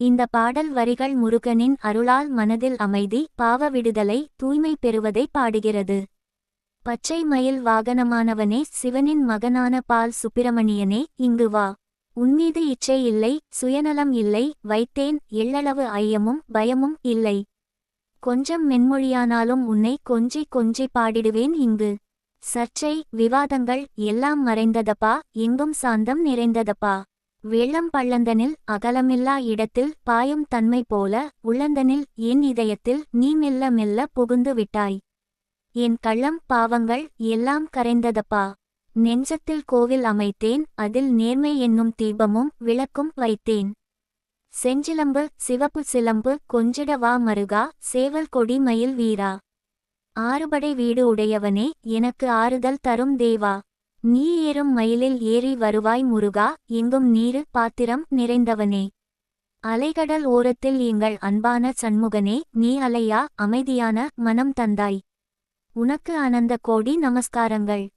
இந்த பாடல் வரிகள் முருகனின் அருளால் மனதில் அமைதி, பாவ விடுதலை, தூய்மை பெறுவதை பாடுகிறது. பச்சை மயில் வாகனமானவனே, சிவனின் மகனான பால் சுப்பிரமணியனே, இங்கு வா. உன்மீது இச்சை இல்லை, சுயநலம் இல்லை, வைத்தேன் எள்ளளவு ஐயமும் பயமும் இல்லை. கொஞ்சம் மென்மொழியானாலும் உன்னை கொஞ்சி கொஞ்சி பாடிடுவேன் இங்கு. சர்ச்சை விவாதங்கள் எல்லாம் மறைந்ததப்பா, எங்கும் சாந்தம் நிறைந்ததப்பா. வெள்ளம் பள்ளந்தனில் அகலமில்லா இடத்தில் பாயும் தன்மை போல உள்ளந்தனில் என் இதயத்தில் நீ மெல்ல மெல்ல புகுந்து விட்டாய். என் கள்ளம் பாவங்கள் எல்லாம் கரைந்ததப்பா. நெஞ்சத்தில் கோவில் அமைத்தேன், அதில் நேர்மை என்னும் தீபமும் விளக்கும் வைத்தேன். செஞ்சிலம்பு சிவப்பு சிலம்பு கொஞ்சிட வா மருகா, சேவல் கொடி மயில் வீரா. ஆறுபடை வீடு உடையவனே, எனக்கு ஆறுதல் தரும் தேவா. நீ ஏறும் மயிலில் ஏறி வருவாய் முருகா, எங்கும் நீரு பாத்திரம் நிறைந்தவனே. அலைகடல் ஓரத்தில் எங்கள் அன்பான சண்முகனே, நீ அலையா அமைதியான மனம் தந்தாய். உனக்கு அனந்த கோடி நமஸ்காரங்கள்.